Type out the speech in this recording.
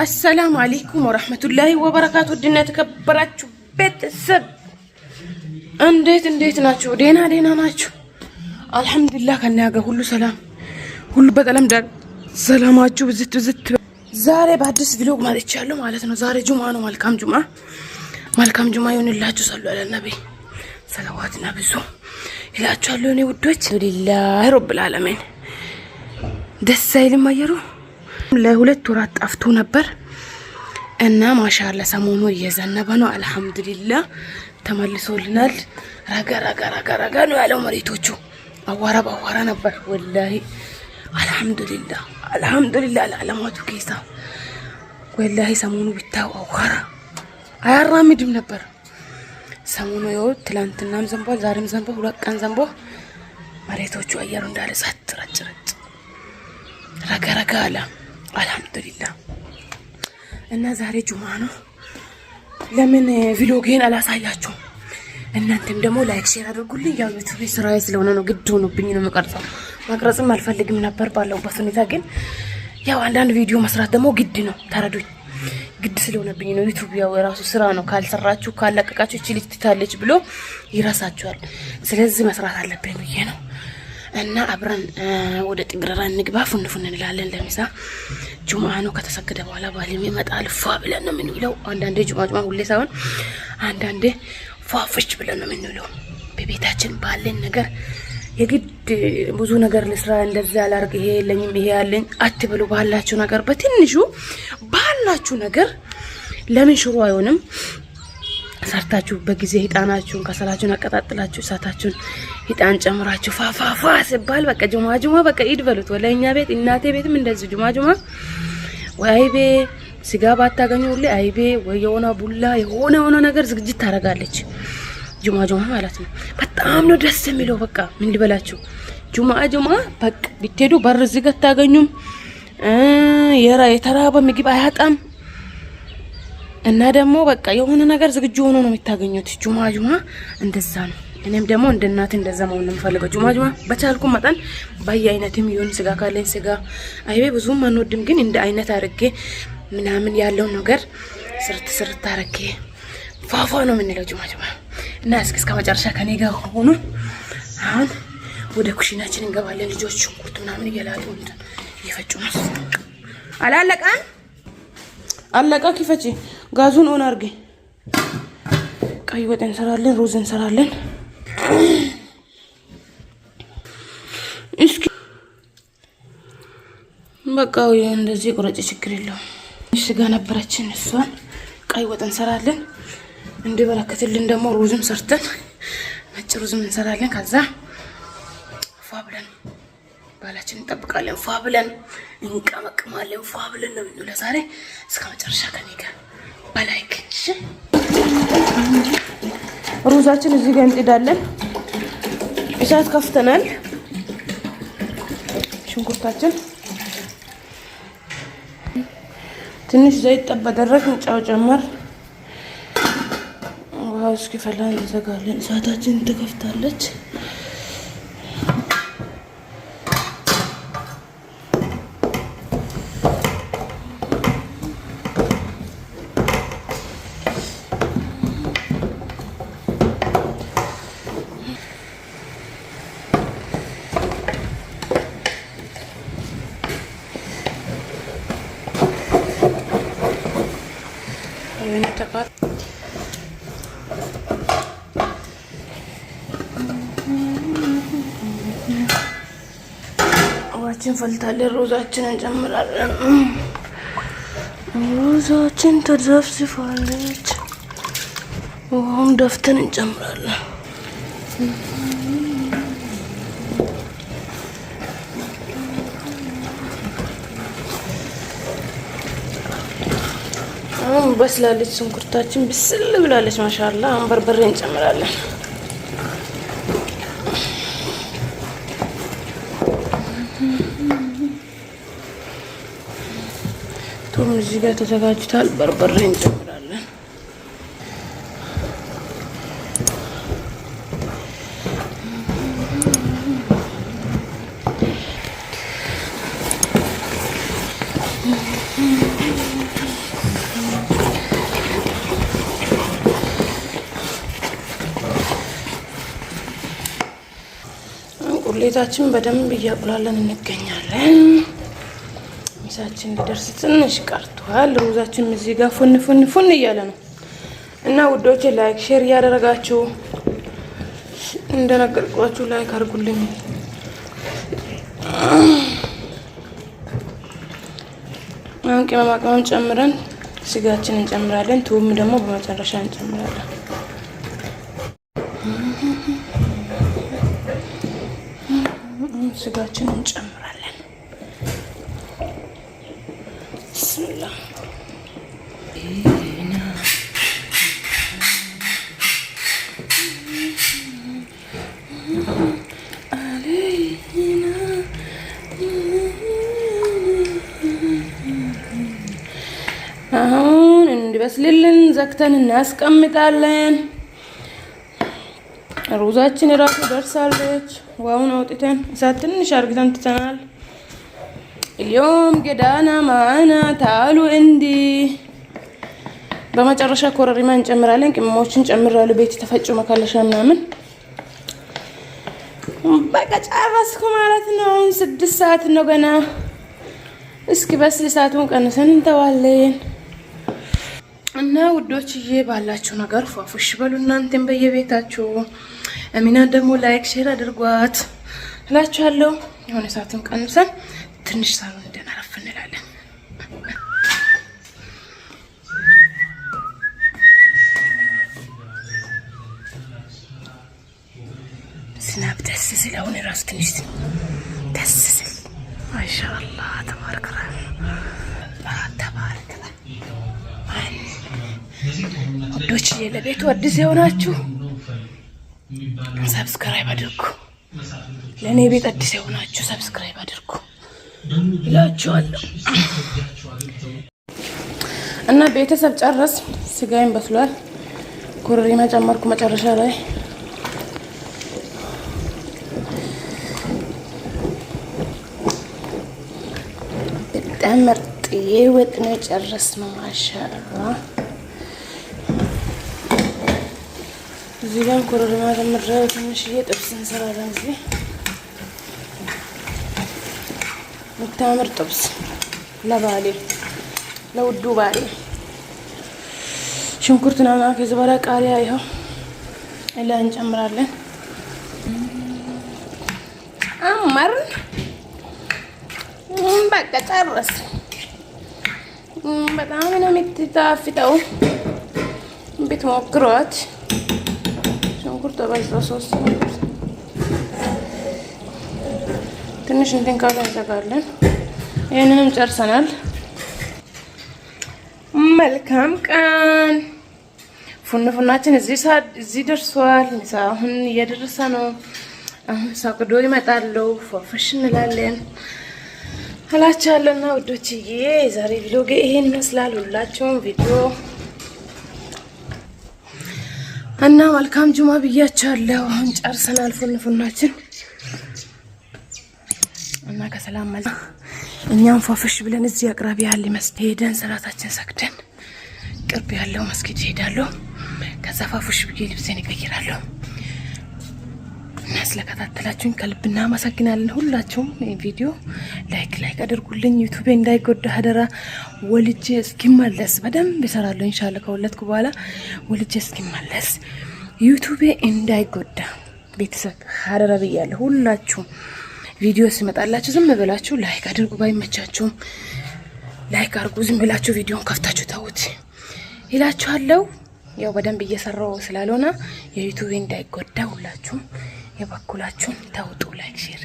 السلام عليكم ورحمة الله وبركاته. الدنيا تكبراتشو بيتسب انديت ناتشو دينا ناتشو الحمد لله. كان ناقة كله سلام كله بدلم دار سلاماتشو بزت زاري بحدث فيلوج ما تتشالو مالتنا. زاري جمعة مالكام جمعة يون الله صلوا على النبي صلوات النبي زو إلى تشالوني ودوت لله رب العالمين. دس سايل ما يرو ለሁለት ወራት አፍቶ ነበር እና ማሻአላ ሰሞኑ እየዘነበ ነው። አልহামዱሊላህ ተመልሶልናል። ረጋ ነው ያለው መሬቶቹ። አዋራ ነበር ወላሂ። አልহামዱሊላህ ለዓለማቱ ጌታ ወላሂ ሰሞኑ ቢታው አዋራ አያራምድም ነበር። ሰሞኑ ይኸው ትላንትናም ዘንቧል፣ ዛሬም ዘንቧል፣ ሁለት ቀን ዘንቧ መሬቶቹ አየሩ እንዳለ ጸጥ ረጭ ረጋ አለ። አልহামዱሊላህ እና ዛሬ ጁማ ነው። ለምን ቪሎጌን አላሳያችሁም? እናንተም ደግሞ ላይክ ሼር አድርጉልኝ። ያው ዩቲዩብ ስራዬ ስለሆነ ነው ግድ ሆኖብኝ ነው የምቀርጸው። ማቅረጽም አልፈልግም ነበር ባለውበት ሁኔታ፣ ግን ያው አንዳንድ ቪዲዮ መስራት ደግሞ ግድ ነው። ተረዱኝ። ግድ ስለሆነብኝ ነው። ዩቲዩብ ያው የራሱ ስራ ነው። ካልሰራችሁ ካለቀቃችሁ እቺ ልጅ ትታለች ብሎ ይራሳችኋል። ስለዚህ መስራት አለብኝ ብዬ ነው። እና አብረን ወደ ጥግረራ እንግባ። ፉን እንላለን። ለምሳ ጁማ ነው። ከተሰገደ በኋላ ባለም ይመጣል። ፏ ብለን ነው የምንውለው። አንዳንዴ ጁማ ሁሌ ሳይሆን አንዳንዴ ፏፍሽ ብለን ነው የምንውለው። በቤታችን ባለን ነገር የግድ ብዙ ነገር ለስራ እንደዛ አላርግ ይሄ ለኝም ይሄ ያለኝ አትብሉ። ባላችሁ ነገር በትንሹ ባላችሁ ነገር ለምን ሽሮ አይሆንም? ሰርታችሁ በጊዜ ሂጣናችሁን ከሰላችሁን አቀጣጥላችሁ እሳታችሁን ሂጣን ጨምራችሁ ፋፋፋ ሲባል በቃ ጁማ በቃ ኢድ በሉት። ወለኛ ቤት እናቴ ቤትም እንደዚህ ጁማ ወይ አይቤ ስጋ ባታገኙ ሁሌ አይቤ ወይ የሆነ ቡላ የሆነ ነገር ዝግጅት ታረጋለች ጁማ ማለት ነው። በጣም ነው ደስ የሚለው። በቃ ምን ልበላችሁ ጁማ በቃ ብትሄዱ በር ዝገት ታገኙም። የተራበ ምግብ አያጣም። እና ደግሞ በቃ የሆነ ነገር ዝግጁ ሆኖ ነው የምታገኙት ጁማ እንደዛ ነው። እኔም ደግሞ እንደ እናት እንደዛ መሆን ነው የምፈልገው። ጁማ በቻልኩ መጠን በየአይነትም ይሁን ስጋ ካለኝ ስጋ አይቤ ብዙም አንወድም፣ ግን እንደ አይነት አርጌ ምናምን ያለው ነገር ስርት አርጌ ፋፋ ነው የምንለው ጁማ እና እስከ መጨረሻ ከኔ ጋር ሆኑ። አሁን ወደ ኩሽናችን እንገባለን። ልጆች ሽንኩርት ምናምን እየላሉ እየፈጩ ነው። አለቃ kifachi ጋዙን ኦን አርጌ ቀይ ወጥ እንሰራለን፣ ሩዝ እንሰራለን። እስኪ በቃ እንደዚህ ቁረጭ ችግር የለውም። ስጋ ነበረችን እሷን ቀይ ወጥ እንሰራለን። እንዲበረከትልን ደግሞ ሩዝም ሰርተን ነጭ ሩዝም እንሰራለን። ከዛ ፏ ብለን ባላችን እንጠብቃለን። ፏ ብለን እንቀመቅማለን። ፏ ብለን ነው የምንውለው ዛሬ። እስከ መጨረሻ ከኔ ጋር በላይክ ሩዛችን እዚህ ጋር እንጥዳለን። እሳት ከፍተናል። ሽንኩርታችን ትንሽ ዘይት ጠብ አደረግን። ጫው ጨመር። ውሃው እስኪፈላ እንዘጋለን። እሳታችን ትከፍታለች። ዋችን ፈልታለን። ሮዛችን እንጨምራለን። ሮዛችን ተዘፍዝፋለች። ውሃውን ደፍተን እንጨምራለን። በስላለች። ሽንኩርታችን ብስል ብላለች። ማሻአላ። አሁን በርበሬ እንጨምራለን። ቱም እዚህ ጋር ተዘጋጅቷል። በርበሬ እንጨምራለን። ቁሌታችን በደንብ እያቁላለን እንገኛለን። ሚሳችን ሊደርስ ትንሽ ቀርቷል። ሩዛችን እዚህ ጋር ፉን እያለ ነው እና ውዶቼ ላይክ ሼር እያደረጋችሁ እንደነገርኳችሁ ላይክ አድርጉልኝ። አሁን ቅመም ጨምረን ስጋችን እንጨምራለን። ቱም ደግሞ በመጨረሻ እንጨምራለን። ስጋችን እንጨምራለን። ብስሚላህ አሁን እንዲበስልልን ዘግተን እናስቀምጣለን። ሩዛችን ራሱ ደርሳለች። ዋውን አውጥተን እሳት ትንሽ አርግተን ትተናል። اليوم قدانا معنا تعالوا عندي በመጨረሻ ኮረሪማ እንጨምራለን። ቅመሞችን እንጨምራለን። ቤት ተፈጩ መካለሻ ምናምን በቃ ጨረስኩ ማለት ነው። አሁን 6 ሰዓት ነው ገና። እስኪ በስል ሰዓቱን ቀንሰን እንተዋለን እና ውዶችዬ ባላችሁ ነገር ፏፉሽ በሉ እናንተም በየቤታችሁ። አሚና ደግሞ ላይክ ሼር አድርጓት እላችኋለሁ። የሆነ ሰዓቱን ቀንሰን ትንሽ ሳሎን እንደናረፍ እንላለን። ስናብ ደስ ሲል አሁን ራሱ ትንሽ ደስ ሲል ማሻአላህ ተባረከ ወዶች ለቤቱ አዲስ የሆናችሁ ሰብስክራይብ አድርጉ። ለኔ ቤት አዲስ የሆናችሁ ሰብስክራይብ አድርጉ እላችኋለሁ። እና ቤተሰብ ጨረስ። ስጋዬን በስሏል። ኮረሪማ ጨመርኩ መጨረሻ ላይ። በጣም ምርጥዬ ወጥ ነው የጨረስነው። ማሻአላህ እዚህ ጋር ኮረሪማ ጨምሬ ትንሽዬ ጥብስ እንሰራለን። እዚህ የምታምር ጥብስ ለባሌ ለውዱ ባሌ ሽንኩርትና ከዝበራ ቃሪያ ይኸው እላ እንጨምራለን። አማር በቃ ጨረስ። በጣም ነው የምትጣፍጠው። ብትሞክሯት። ሽንኩርት በዛ ሶስት ትንሽ እንትን ካለ እንዘጋለን። ይሄንንም ጨርሰናል። መልካም ቀን። ፉናችን እዚህ ደርሷል። ምሳ አሁን እየደረሰ ነው። አሁን ሳቅዶ ይመጣሉ። ፏፈሽ እንላለን አላቻለና ውዶችዬ ዛሬ ቪዲዮ ይሄን ይመስላል። ሁላችሁም ቪዲዮ እና መልካም ጁማ ብያቻለሁ። አሁን ጨርሰናል ፉናችን እና ከሰላም ማለት እኛም ፏፈሽ ብለን እዚህ አቅራቢያ ያለ መስጊድ ሄደን ሰላታችን ሰግደን ቅርብ ያለው መስጊድ ሄዳለሁ። ከዛ ፏፈሽ ብዬ ልብሴን እቀይራለሁ። እና ስለከታተላችሁኝ ከልብ እናመሰግናለን። ሁላችሁም ቪዲዮ ላይክ አድርጉልኝ። ዩቲዩብ እንዳይጎዳ አደራ። ወልጄ እስኪመለስ በደንብ እሰራለሁ ኢንሻአላህ። ከወለድኩ በኋላ ወልጄ እስኪመለስ ዩቲዩብ እንዳይጎዳ ቤተሰብ አደራ ብያለሁ። ሁላችሁም ቪዲዮ ሲመጣላችሁ ዝም ብላችሁ ላይክ አድርጉ። ባይመቻችሁም ላይክ አድርጉ። ዝም ብላችሁ ቪዲዮን ከፍታችሁ ተውት ይላችኋለሁ። ያው በደንብ እየሰራው ስላልሆነ የዩቲዩብ እንዳይጎዳ ሁላችሁም የበኩላችሁን ተውጡ። ላይክ ሼር